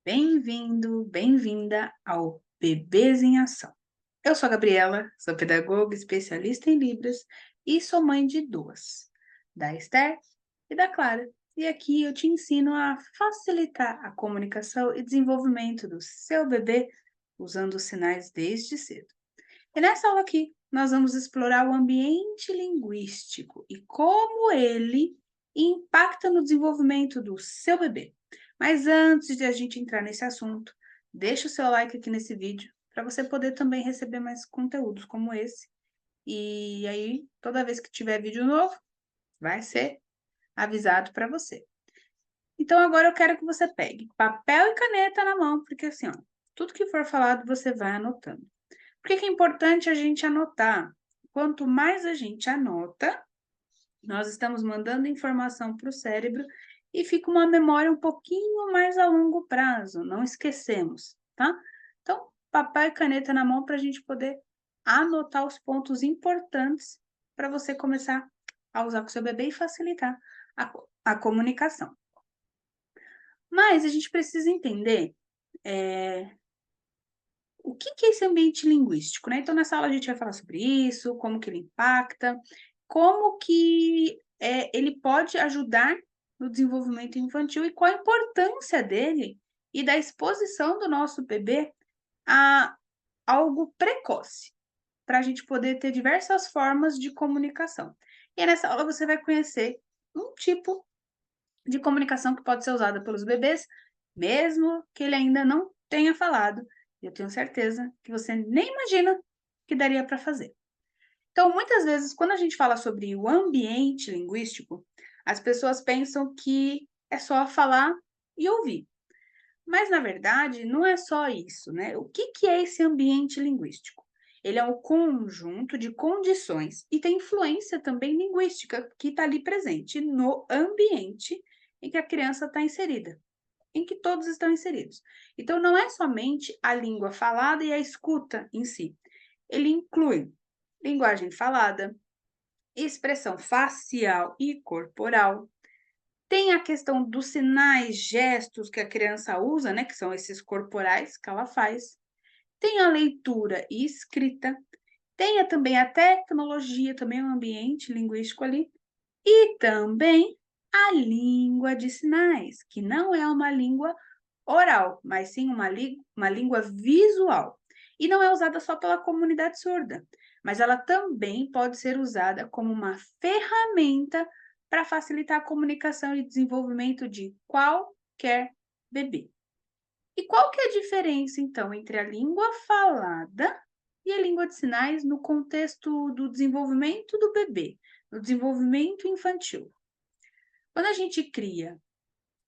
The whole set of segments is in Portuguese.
Bem-vindo, bem-vinda ao Bebês em Ação. Eu sou a Gabriela, sou pedagoga especialista em Libras e sou mãe de duas, da Esther e da Clara. E aqui eu te ensino a facilitar a comunicação e desenvolvimento do seu bebê usando os sinais desde cedo. E nessa aula aqui, nós vamos explorar o ambiente linguístico e como ele impacta no desenvolvimento do seu bebê. Mas antes de a gente entrar nesse assunto, deixa o seu like aqui nesse vídeo para você poder também receber mais conteúdos como esse. E aí, toda vez que tiver vídeo novo, vai ser avisado para você. Então agora eu quero que você pegue papel e caneta na mão, porque assim, ó, tudo que for falado você vai anotando. Por que que é importante a gente anotar? Quanto mais a gente anota, nós estamos mandando informação para o cérebro e fica uma memória um pouquinho mais a longo prazo, não esquecemos, tá? Então, papel e caneta na mão para a gente poder anotar os pontos importantes para você começar a usar com o seu bebê e facilitar a comunicação. Mas a gente precisa entender o que é esse ambiente linguístico, né? Então, nessa aula a gente vai falar sobre isso, como que ele impacta, como que ele pode ajudar no desenvolvimento infantil e qual a importância dele e da exposição do nosso bebê a algo precoce, para a gente poder ter diversas formas de comunicação. E aí, nessa aula você vai conhecer um tipo de comunicação que pode ser usada pelos bebês, mesmo que ele ainda não tenha falado. Eu tenho certeza que você nem imagina que daria para fazer. Então, muitas vezes, quando a gente fala sobre o ambiente linguístico, as pessoas pensam que é só falar e ouvir. Mas, na verdade, não é só isso, né? O que é esse ambiente linguístico? Ele é um conjunto de condições e tem influência também linguística que está ali presente no ambiente em que a criança está inserida, em que todos estão inseridos. Então, não é somente a língua falada e a escuta em si. Ele inclui linguagem falada, expressão facial e corporal, tem a questão dos sinais, gestos que a criança usa, né, que são esses corporais que ela faz. Tem a leitura e escrita. Tem também a tecnologia, também o ambiente linguístico ali. E também a língua de sinais, que não é uma língua oral, mas sim uma língua visual. E não é usada só pela comunidade surda, mas ela também pode ser usada como uma ferramenta para facilitar a comunicação e desenvolvimento de qualquer bebê. E qual que é a diferença, então, entre a língua falada e a língua de sinais no contexto do desenvolvimento do bebê, no desenvolvimento infantil? Quando a gente cria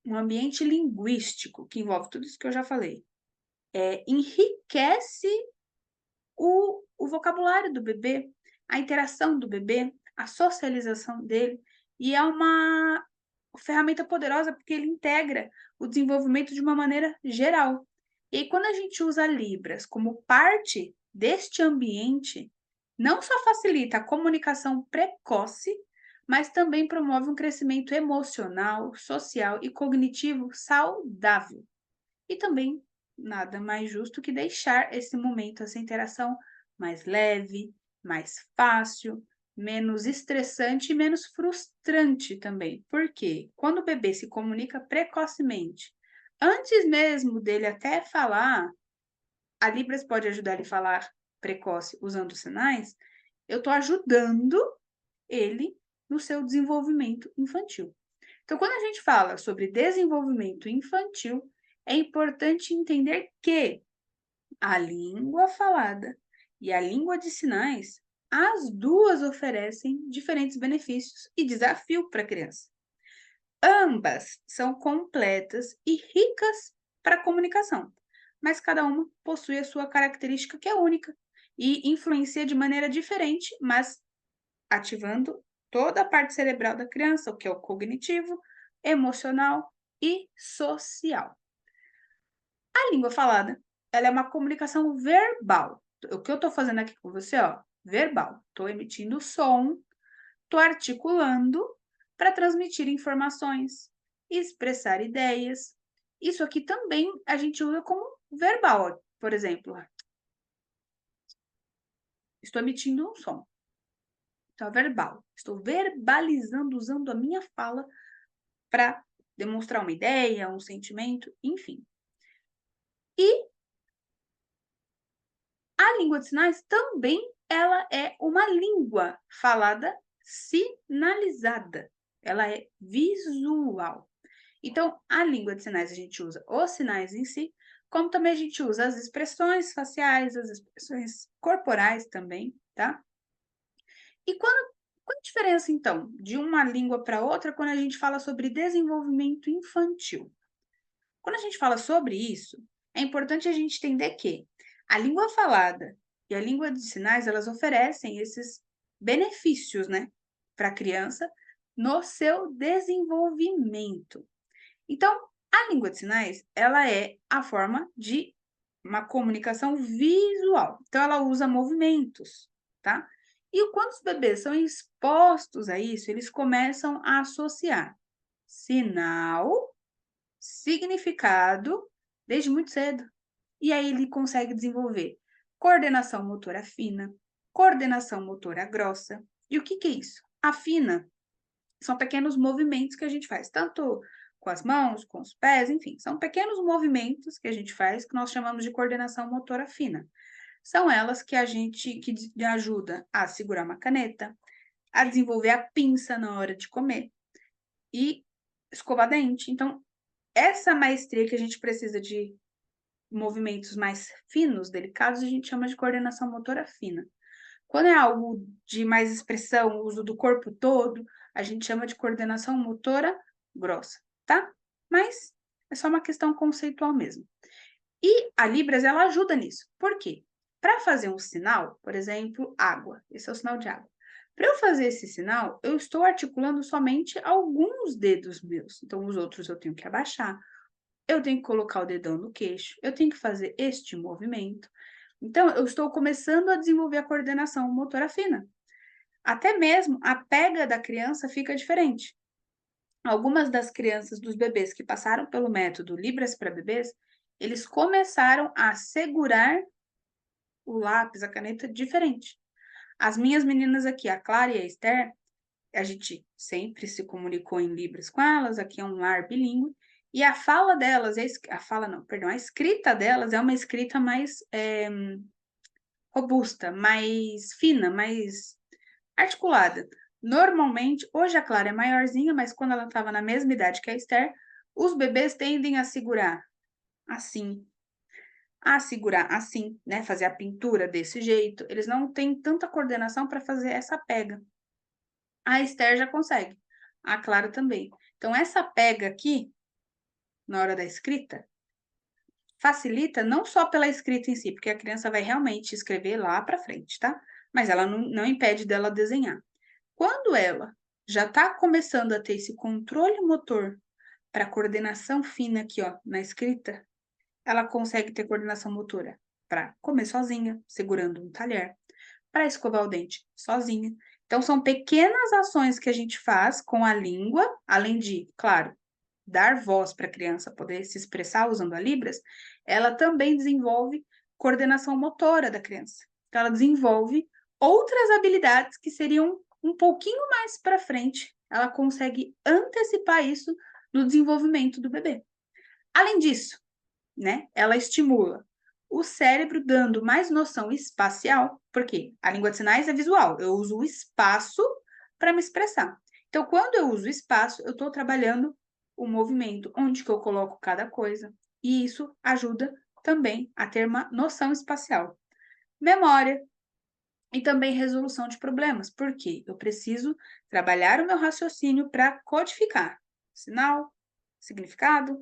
um ambiente linguístico que envolve tudo isso que eu já falei, enriquece o vocabulário do bebê, a interação do bebê, a socialização dele, e é uma ferramenta poderosa porque ele integra o desenvolvimento de uma maneira geral. E aí, quando a gente usa Libras como parte deste ambiente, não só facilita a comunicação precoce, mas também promove um crescimento emocional, social e cognitivo saudável. E também nada mais justo que deixar esse momento, essa interação mais leve, mais fácil, menos estressante e menos frustrante também. Porque quando o bebê se comunica precocemente, antes mesmo dele até falar, a Libras pode ajudar ele a falar precoce usando sinais, eu estou ajudando ele no seu desenvolvimento infantil. Então, quando a gente fala sobre desenvolvimento infantil, é importante entender que a língua falada e a língua de sinais, as duas oferecem diferentes benefícios e desafio para a criança. Ambas são completas e ricas para a comunicação, mas cada uma possui a sua característica que é única e influencia de maneira diferente, mas ativando toda a parte cerebral da criança, o que é o cognitivo, emocional e social. A língua falada, ela é uma comunicação verbal. O que eu estou fazendo aqui com você, ó, verbal. Estou emitindo som, estou articulando para transmitir informações, expressar ideias Isso aqui também a gente usa como verbal, ó. Por exemplo, estou emitindo um som. Então, é verbal. Estou verbalizando, usando a minha fala para demonstrar uma ideia, um sentimento, enfim. E a língua de sinais também ela é uma língua falada sinalizada. Ela é visual. Então, a língua de sinais a gente usa os sinais em si, como também a gente usa as expressões faciais, as expressões corporais também, tá? E qual a diferença, então, de uma língua para outra quando a gente fala sobre desenvolvimento infantil? Quando a gente fala sobre isso, é importante a gente entender que a língua falada e a língua de sinais, elas oferecem esses benefícios, né, para a criança no seu desenvolvimento. Então, a língua de sinais, ela é a forma de uma comunicação visual. Então, ela usa movimentos, tá? E quando os bebês são expostos a isso, eles começam a associar sinal, significado, desde muito cedo. E aí ele consegue desenvolver coordenação motora fina, coordenação motora grossa. E o que que é isso? A fina são pequenos movimentos que a gente faz, tanto com as mãos, com os pés, enfim, são pequenos movimentos que a gente faz que nós chamamos de coordenação motora fina. São elas que a gente que ajuda a segurar uma caneta, a desenvolver a pinça na hora de comer e escovar dente. Então, essa maestria que a gente precisa de movimentos mais finos, delicados, a gente chama de coordenação motora fina. Quando é algo de mais expressão, uso do corpo todo, a gente chama de coordenação motora grossa, tá? Mas é só uma questão conceitual mesmo. E a Libras, ela ajuda nisso. Por quê? Para fazer um sinal, por exemplo, água. Esse é o sinal de água. Para eu fazer esse sinal, eu estou articulando somente alguns dedos meus. Então, os outros eu tenho que abaixar, eu tenho que colocar o dedão no queixo, eu tenho que fazer este movimento. Então, eu estou começando a desenvolver a coordenação motora fina. Até mesmo a pega da criança fica diferente. Algumas das crianças, dos bebês que passaram pelo método Libras para bebês, eles começaram a segurar o lápis, a caneta, diferente. As minhas meninas aqui, a Clara e a Esther, a gente sempre se comunicou em Libras com elas, aqui é um lar bilíngue, e a fala delas, a fala não, perdão, a escrita delas é uma escrita mais robusta, mais fina, mais articulada. Normalmente, hoje a Clara é maiorzinha, mas quando ela estava na mesma idade que a Esther, os bebês tendem a segurar assim, né? Fazer a pintura desse jeito. Eles não têm tanta coordenação para fazer essa pega. A Esther já consegue, a Clara também. Então, essa pega aqui, na hora da escrita, facilita não só pela escrita em si, porque a criança vai realmente escrever lá para frente, tá? Mas ela não impede dela desenhar. Quando ela já está começando a ter esse controle motor para coordenação fina aqui, ó, na escrita, ela consegue ter coordenação motora para comer sozinha, segurando um talher, para escovar o dente sozinha. Então, são pequenas ações que a gente faz com a língua, além de, claro, dar voz para a criança poder se expressar usando a Libras, ela também desenvolve coordenação motora da criança. Então, ela desenvolve outras habilidades que seriam um pouquinho mais para frente. Ela consegue antecipar isso no desenvolvimento do bebê. Além disso, né, ela estimula o cérebro dando mais noção espacial, porque a língua de sinais é visual, eu uso o espaço para me expressar. Então, quando eu uso o espaço, eu estou trabalhando o movimento, onde que eu coloco cada coisa, e isso ajuda também a ter uma noção espacial. Memória e também resolução de problemas, porque eu preciso trabalhar o meu raciocínio para codificar sinal, significado,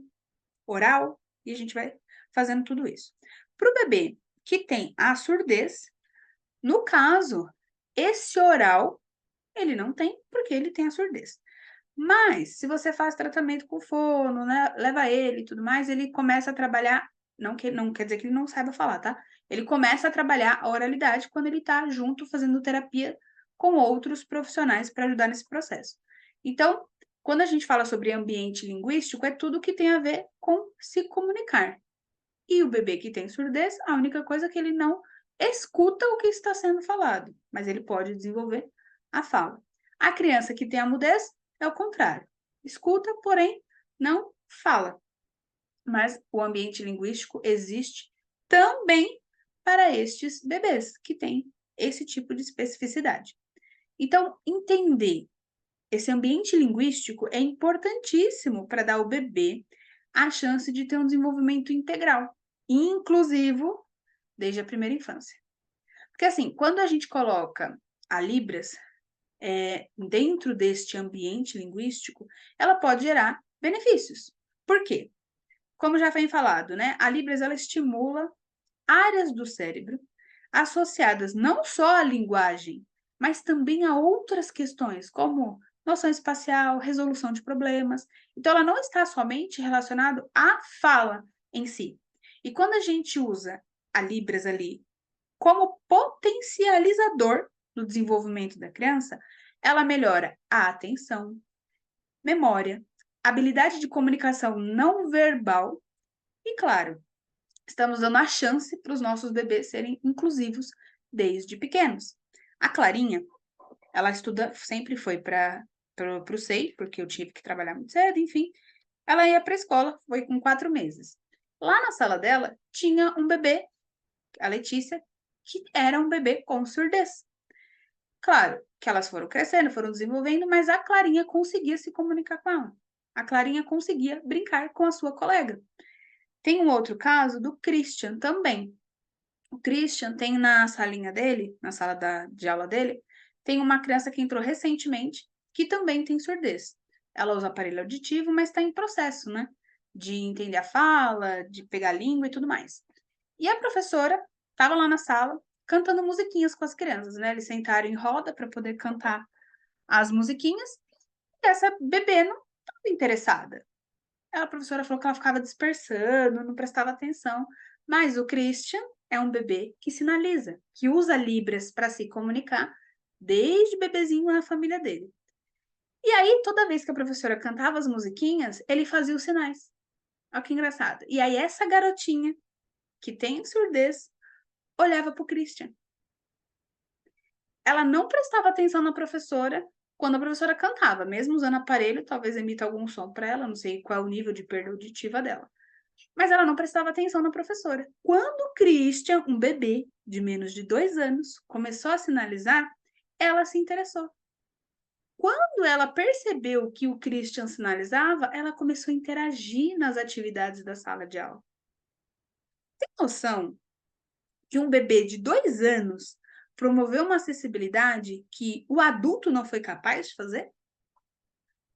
oral, e a gente vai fazendo tudo isso. Para o bebê que tem a surdez, no caso, esse oral ele não tem, porque ele tem a surdez. Mas, se você faz tratamento com fono, né, leva ele e tudo mais, ele começa a trabalhar, não quer dizer que ele não saiba falar, tá? Ele começa a trabalhar a oralidade quando ele está junto fazendo terapia com outros profissionais para ajudar nesse processo. Então, Quando a gente fala sobre ambiente linguístico, é tudo que tem a ver com se comunicar. E o bebê que tem surdez, a única coisa é que ele não escuta o que está sendo falado, mas ele pode desenvolver a fala. A criança que tem a mudez é o contrário. Escuta, porém, não fala. Mas o ambiente linguístico existe também para estes bebês que têm esse tipo de especificidade. Então, entender esse ambiente linguístico é importantíssimo para dar ao bebê a chance de ter um desenvolvimento integral, inclusivo, desde a primeira infância. Porque, assim, quando a gente coloca a Libras dentro deste ambiente linguístico, ela pode gerar benefícios. Por quê? Como já foi falado, né? A Libras ela estimula áreas do cérebro associadas não só à linguagem, mas também a outras questões, como noção espacial, resolução de problemas. Então, ela não está somente relacionada à fala em si. E quando a gente usa a Libras ali como potencializador do desenvolvimento da criança, ela melhora a atenção, memória, habilidade de comunicação não verbal e, claro, estamos dando a chance para os nossos bebês serem inclusivos desde pequenos. A Clarinha, ela estuda, sempre foi para o SEI, porque eu tive que trabalhar muito cedo, enfim. Ela ia para a escola, foi com 4 meses. Lá na sala dela, tinha um bebê, a Letícia, que era um bebê com surdez. Claro que elas foram crescendo, foram desenvolvendo, mas a Clarinha conseguia se comunicar com ela. A Clarinha conseguia brincar com a sua colega. Tem um outro caso do Christian também. O Christian tem na salinha dele, na sala de aula dele, tem uma criança que entrou recentemente que também tem surdez. Ela usa aparelho auditivo, mas está em processo, né? De entender a fala, de pegar a língua e tudo mais. E a professora estava lá na sala cantando musiquinhas com as crianças, né? Eles sentaram em roda para poder cantar as musiquinhas e essa bebê não estava interessada. A professora falou que ela ficava dispersando, não prestava atenção. Mas o Christian é um bebê que sinaliza, que usa Libras para se comunicar desde bebezinho na família dele. E aí, toda vez que a professora cantava as musiquinhas, ele fazia os sinais. Olha que engraçado. E aí, essa garotinha, que tem surdez, olhava para o Christian. Ela não prestava atenção na professora quando a professora cantava, mesmo usando aparelho, talvez emita algum som para ela, não sei qual é o nível de perda auditiva dela. Mas ela não prestava atenção na professora. Quando o Christian, um bebê de menos de 2 anos, começou a sinalizar, ela se interessou. Quando ela percebeu que o Christian sinalizava, ela começou a interagir nas atividades da sala de aula. Tem noção que um bebê de 2 anos promoveu uma acessibilidade que o adulto não foi capaz de fazer?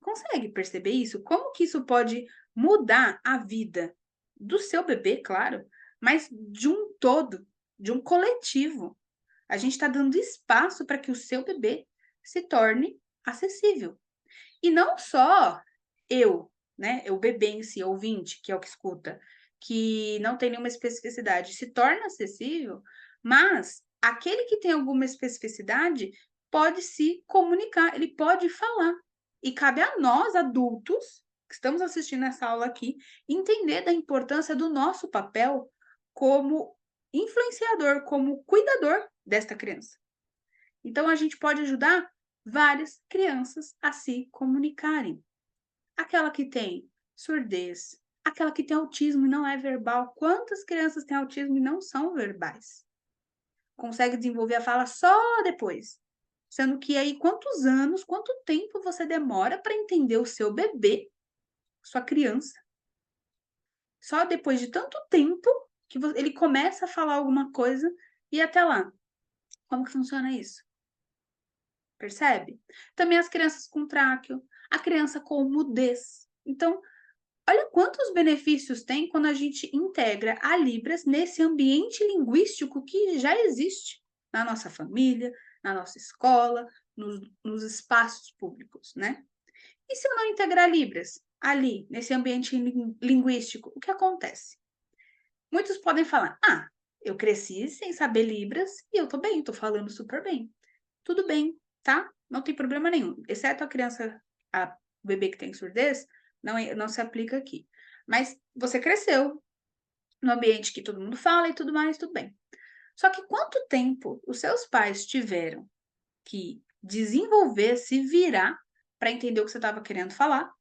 Consegue perceber isso? Como que isso pode mudar a vida do seu bebê, claro, mas de um todo, de um coletivo? A gente está dando espaço para que o seu bebê se torne acessível. E não só eu, né, o bebê em si, ouvinte, que é o que escuta, que não tem nenhuma especificidade, se torna acessível, mas aquele que tem alguma especificidade pode se comunicar, ele pode falar. E cabe a nós, adultos, que estamos assistindo essa aula aqui, entender da importância do nosso papel como influenciador, como cuidador desta criança. Então, a gente pode ajudar várias crianças a se comunicarem. Aquela que tem surdez, aquela que tem autismo e não é verbal. Quantas crianças têm autismo e não são verbais? Consegue desenvolver a fala só depois. Sendo que aí, quantos anos, quanto tempo você demora para entender o seu bebê, sua criança? Só depois de tanto tempo que ele começa a falar alguma coisa e até lá. Como que funciona isso? Percebe? Também as crianças com tráqueo, a criança com mudez. Então, olha quantos benefícios tem quando a gente integra a Libras nesse ambiente linguístico que já existe na nossa família, na nossa escola, nos espaços públicos, né? E se eu não integrar Libras ali, nesse ambiente linguístico, o que acontece? Muitos podem falar: ah, eu cresci sem saber Libras e eu tô bem, tô falando super bem. Tudo bem, tá? Não tem problema nenhum, exceto a criança, a o bebê que tem surdez, não se aplica aqui. Mas você cresceu no ambiente que todo mundo fala e tudo mais, tudo bem. Só que quanto tempo os seus pais tiveram que desenvolver, se virar para entender o que você estava querendo falar,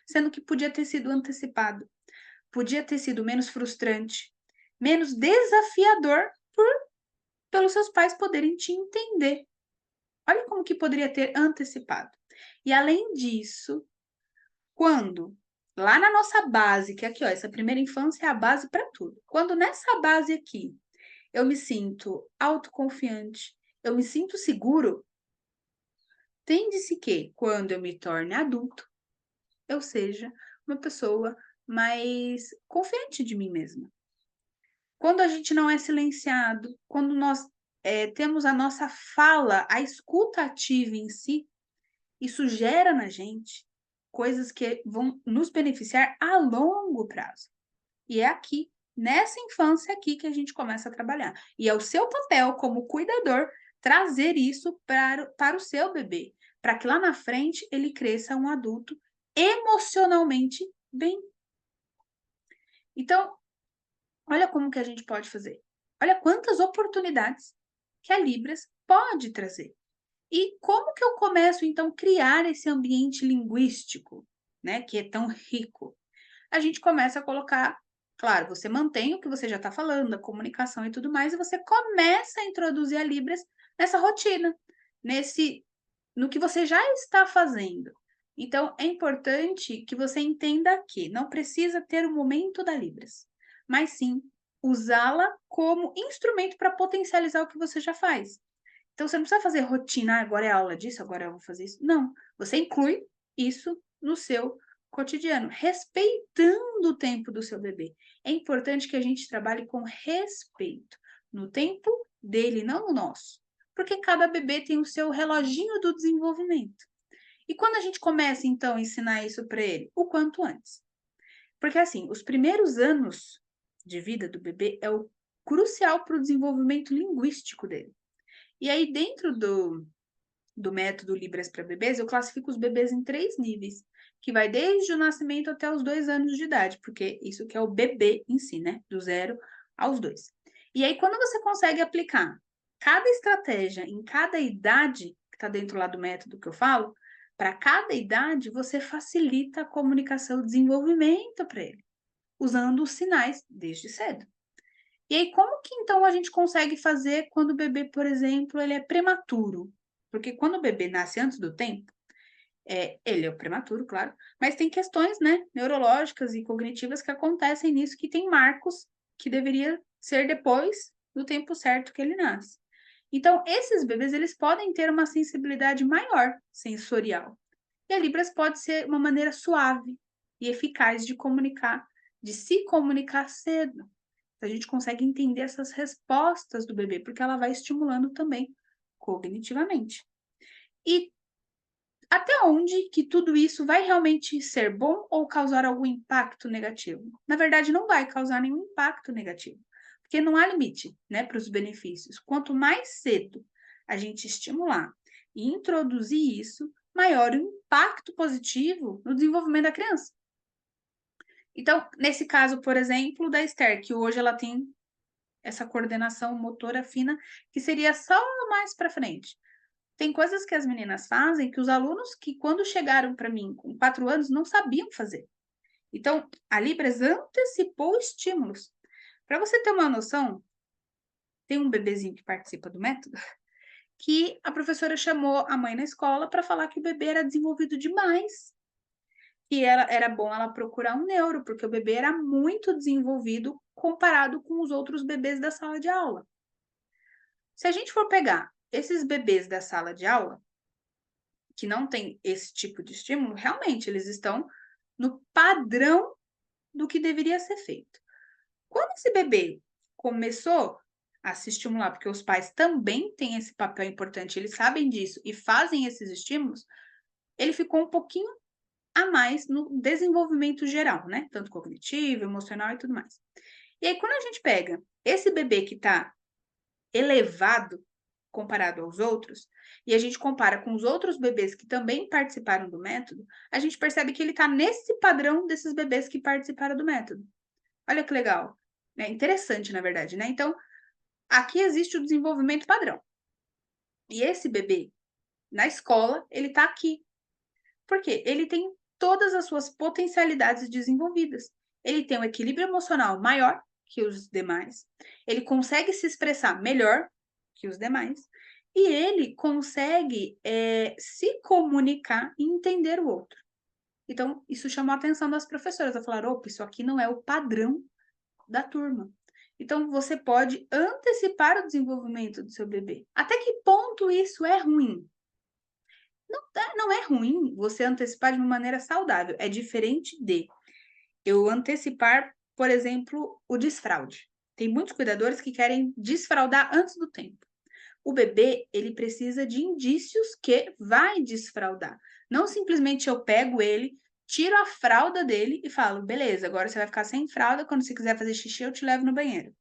sendo que podia ter sido antecipado, podia ter sido menos frustrante, menos desafiador pelos seus pais poderem te entender. Olha como que poderia ter antecipado. E além disso, quando lá na nossa base, que é aqui, ó, essa primeira infância é a base para tudo. Quando nessa base aqui eu me sinto autoconfiante, eu me sinto seguro, tende-se que quando eu me torne adulto, eu seja uma pessoa mais confiante de mim mesma. Quando a gente não é silenciado, quando nós temos a nossa fala, a escuta ativa em si, isso gera na gente coisas que vão nos beneficiar a longo prazo. E é aqui, nessa infância aqui, que a gente começa a trabalhar. E é o seu papel como cuidador trazer isso para o seu bebê, para que lá na frente ele cresça um adulto emocionalmente bem. Então, olha como que a gente pode fazer. Olha quantas oportunidades que a Libras pode trazer. E como que eu começo, então, a criar esse ambiente linguístico, né, que é tão rico? A gente começa a colocar, claro, você mantém o que você já está falando, a comunicação e tudo mais, e você começa a introduzir a Libras nessa rotina, no que você já está fazendo. Então, é importante que você entenda que não precisa ter o momento da Libras, mas sim usá-la como instrumento para potencializar o que você já faz. Então, você não precisa fazer rotina, agora é aula disso, agora eu vou fazer isso. Não, você inclui isso no seu cotidiano, respeitando o tempo do seu bebê. É importante que a gente trabalhe com respeito no tempo dele, não no nosso. Porque cada bebê tem o seu reloginho do desenvolvimento. E quando a gente começa, então, a ensinar isso para ele? O quanto antes. Porque, assim, os primeiros anos de vida do bebê é o crucial para o desenvolvimento linguístico dele. E aí, dentro do método Libras para bebês, eu classifico os bebês em 3 níveis, que vai desde o nascimento até os 2 anos de idade, porque isso que é o bebê em si, né? Do 0 aos 2. E aí, quando você consegue aplicar cada estratégia em cada idade, que está dentro lá do método que eu falo, para cada idade, você facilita a comunicação e o desenvolvimento para ele, usando os sinais desde cedo. E aí, como que então a gente consegue fazer quando o bebê, por exemplo, ele é prematuro? Porque quando o bebê nasce antes do tempo, ele é o prematuro, claro, mas tem questões, né, neurológicas e cognitivas que acontecem nisso, que tem marcos que deveria ser depois do tempo certo que ele nasce. Então, esses bebês, eles podem ter uma sensibilidade maior sensorial. E a Libras pode ser uma maneira suave e eficaz de comunicar, de se comunicar cedo. A gente consegue entender essas respostas do bebê, porque ela vai estimulando também cognitivamente. E até onde que tudo isso vai realmente ser bom ou causar algum impacto negativo? Na verdade, não vai causar nenhum impacto negativo, porque não há limite, né, para os benefícios. Quanto mais cedo a gente estimular e introduzir isso, maior o impacto positivo no desenvolvimento da criança. Então, nesse caso, por exemplo, da Esther, que hoje ela tem essa coordenação motora fina, que seria só mais para frente. Tem coisas que as meninas fazem que os alunos que, quando chegaram para mim com 4 anos, não sabiam fazer. Então, a Libras antecipou estímulos. Para você ter uma noção, tem um bebezinho que participa do método, que a professora chamou a mãe na escola para falar que o bebê era desenvolvido demais. E era bom ela procurar um neuro, porque o bebê era muito desenvolvido comparado com os outros bebês da sala de aula. Se a gente for pegar esses bebês da sala de aula, que não tem esse tipo de estímulo, realmente eles estão no padrão do que deveria ser feito. Quando esse bebê começou a se estimular, porque os pais também têm esse papel importante, eles sabem disso e fazem esses estímulos, ele ficou um pouquinho a mais no desenvolvimento geral, né? Tanto cognitivo, emocional e tudo mais. E aí, quando a gente pega esse bebê que está elevado, comparado aos outros, e a gente compara com os outros bebês que também participaram do método, a gente percebe que ele está nesse padrão desses bebês que participaram do método. Olha que legal. É interessante, na verdade, né? Então, aqui existe o desenvolvimento padrão. E esse bebê, na escola, ele está aqui. Por quê? Ele tem todas as suas potencialidades desenvolvidas. Ele tem um equilíbrio emocional maior que os demais, ele consegue se expressar melhor que os demais, e ele consegue se comunicar e entender o outro. Então, isso chamou a atenção das professoras. Elas falaram, opa, isso aqui não é o padrão da turma. Então, você pode antecipar o desenvolvimento do seu bebê. Até que ponto isso é ruim? Não é ruim você antecipar de uma maneira saudável. É diferente de eu antecipar, por exemplo, o desfraude. Tem muitos cuidadores que querem desfraudar antes do tempo. O bebê, ele precisa de indícios que vai desfraudar. Não simplesmente eu pego ele, tiro a fralda dele e falo, beleza, agora você vai ficar sem fralda, quando você quiser fazer xixi eu te levo no banheiro.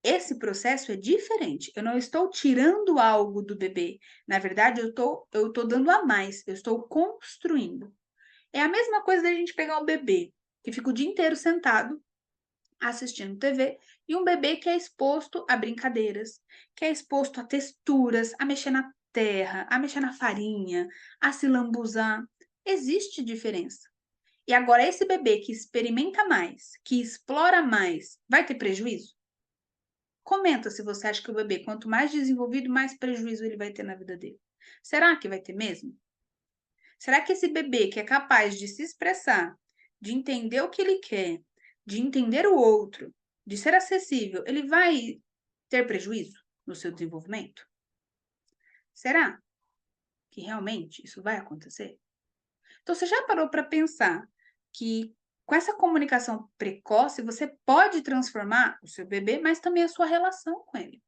Esse processo é diferente. Eu não estou tirando algo do bebê. Na verdade, eu tô dando a mais. Eu estou construindo. É a mesma coisa da gente pegar um bebê que fica o dia inteiro sentado assistindo TV e um bebê que é exposto a brincadeiras, que é exposto a texturas, a mexer na terra, a mexer na farinha, a se lambuzar. Existe diferença. E agora, esse bebê que experimenta mais, que explora mais, vai ter prejuízo? Comenta se você acha que o bebê, quanto mais desenvolvido, mais prejuízo ele vai ter na vida dele. Será que vai ter mesmo? Será que esse bebê que é capaz de se expressar, de entender o que ele quer, de entender o outro, de ser acessível, ele vai ter prejuízo no seu desenvolvimento? Será que realmente isso vai acontecer? Então, você já parou para pensar que com essa comunicação precoce você pode transformar o seu bebê, mas também a sua relação com ele?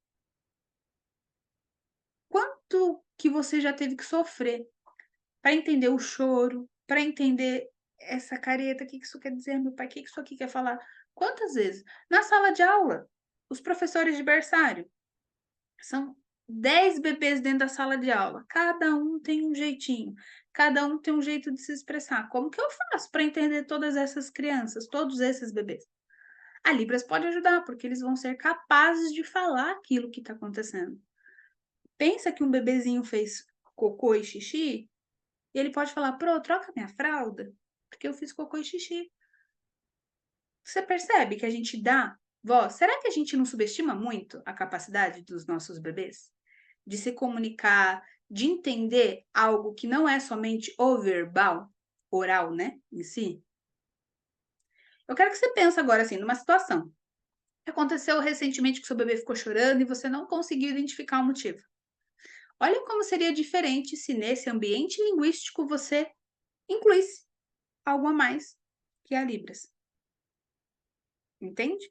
Quanto que você já teve que sofrer para entender o choro, para entender essa careta, o que isso quer dizer, meu pai, o que isso aqui quer falar? Quantas vezes? Na sala de aula, os professores de berçário, são 10 bebês dentro da sala de aula, cada um tem um jeitinho, cada um tem um jeito de se expressar. Como que eu faço para entender todas essas crianças, todos esses bebês? A Libras pode ajudar, porque eles vão ser capazes de falar aquilo que está acontecendo. Pensa que um bebezinho fez cocô e xixi, e ele pode falar: "Pro, troca minha fralda, porque eu fiz cocô e xixi". Você percebe que a gente dá voz? Será que a gente não subestima muito a capacidade dos nossos bebês de se comunicar, de entender algo que não é somente o verbal, oral, né, em si? Eu quero que você pense agora, assim, numa situação que aconteceu recentemente que seu bebê ficou chorando e você não conseguiu identificar o motivo. Olha como seria diferente se nesse ambiente linguístico você incluísse algo a mais que a Libras. Entende?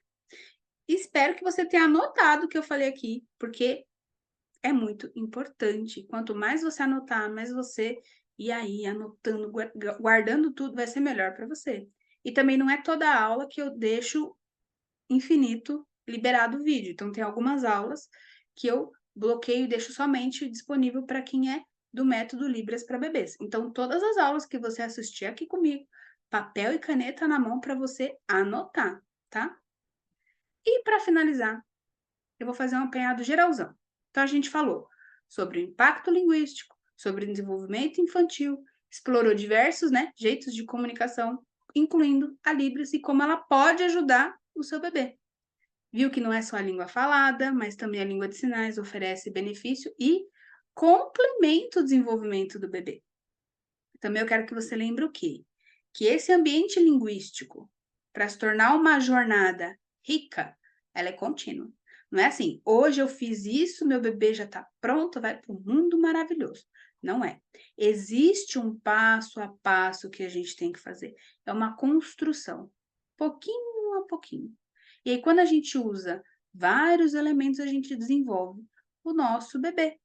Espero que você tenha anotado o que eu falei aqui, porque é muito importante. Quanto mais você anotar, mais você ir aí anotando, guardando tudo, vai ser melhor para você. E também não é toda aula que eu deixo infinito liberado o vídeo. Então, tem algumas aulas que eu bloqueio e deixo somente disponível para quem é do método Libras para bebês. Então, todas as aulas que você assistir aqui comigo, papel e caneta na mão para você anotar, tá? E para finalizar, eu vou fazer um apanhado geralzão. Então, a gente falou sobre o impacto linguístico, sobre o desenvolvimento infantil, explorou diversos, né, jeitos de comunicação, incluindo a Libras e como ela pode ajudar o seu bebê. Viu que não é só a língua falada, mas também a língua de sinais oferece benefício e complementa o desenvolvimento do bebê. Também eu quero que você lembre o quê? Que esse ambiente linguístico, para se tornar uma jornada rica, ela é contínua. Não é assim, hoje eu fiz isso, meu bebê já está pronto, vai para o mundo maravilhoso. Não é. Existe um passo a passo que a gente tem que fazer. É uma construção, pouquinho a pouquinho. E aí, quando a gente usa vários elementos, a gente desenvolve o nosso bebê.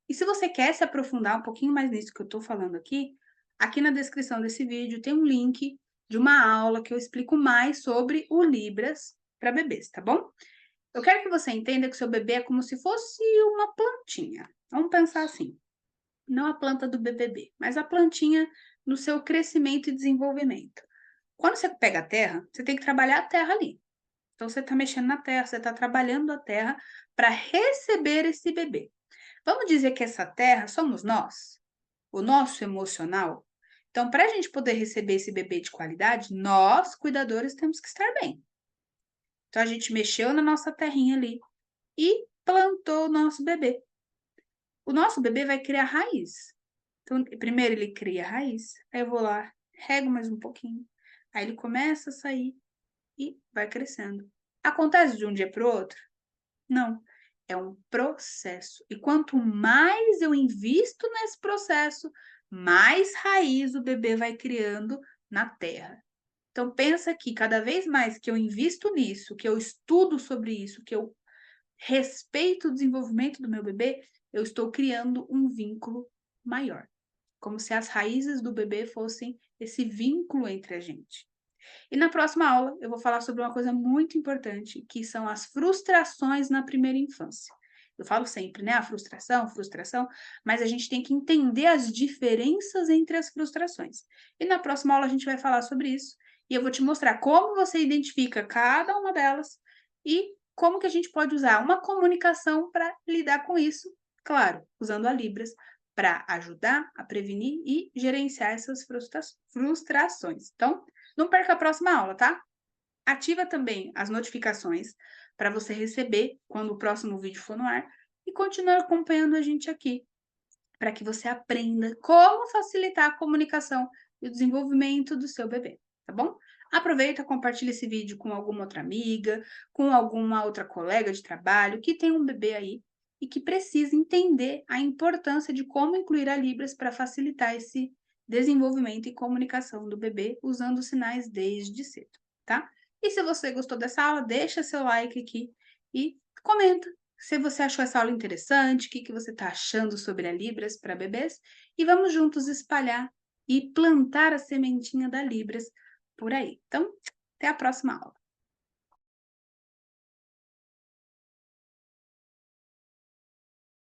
E se você quer se aprofundar um pouquinho mais nisso que eu estou falando aqui, aqui na descrição desse vídeo tem um link de uma aula que eu explico mais sobre o Libras para bebês, tá bom? Eu quero que você entenda que o seu bebê é como se fosse uma plantinha. Vamos pensar assim, não a planta do BBB, mas a plantinha no seu crescimento e desenvolvimento. Quando você pega a terra, você tem que trabalhar a terra ali. Então você está mexendo na terra, você está trabalhando a terra para receber esse bebê. Vamos dizer que essa terra somos nós, o nosso emocional. Então, para a gente poder receber esse bebê de qualidade, nós, cuidadores, temos que estar bem. Então, a gente mexeu na nossa terrinha ali e plantou o nosso bebê. O nosso bebê vai criar raiz. Então, primeiro ele cria raiz, aí eu vou lá, rego mais um pouquinho, aí ele começa a sair e vai crescendo. Acontece de um dia para o outro? Não. É um processo. E quanto mais eu invisto nesse processo, mais raiz o bebê vai criando na terra. Então pensa que cada vez mais que eu invisto nisso, que eu estudo sobre isso, que eu respeito o desenvolvimento do meu bebê, eu estou criando um vínculo maior. Como se as raízes do bebê fossem esse vínculo entre a gente. E na próxima aula eu vou falar sobre uma coisa muito importante, que são as frustrações na primeira infância. Eu falo sempre, né? A frustração, frustração, mas a gente tem que entender as diferenças entre as frustrações. E na próxima aula a gente vai falar sobre isso, e eu vou te mostrar como você identifica cada uma delas e como que a gente pode usar uma comunicação para lidar com isso, claro, usando a Libras, para ajudar a prevenir e gerenciar essas frustrações. Então, não perca a próxima aula, tá? Ativa também as notificações para você receber quando o próximo vídeo for no ar e continue acompanhando a gente aqui, para que você aprenda como facilitar a comunicação e o desenvolvimento do seu bebê, tá bom? Aproveita, compartilha esse vídeo com alguma outra amiga, com alguma outra colega de trabalho que tem um bebê aí e que precisa entender a importância de como incluir a Libras para facilitar esse desenvolvimento e comunicação do bebê usando os sinais desde cedo, tá? E se você gostou dessa aula, deixa seu like aqui e comenta se você achou essa aula interessante, o que você está achando sobre a Libras para bebês, e vamos juntos espalhar e plantar a sementinha da Libras por aí. Então, até a próxima aula.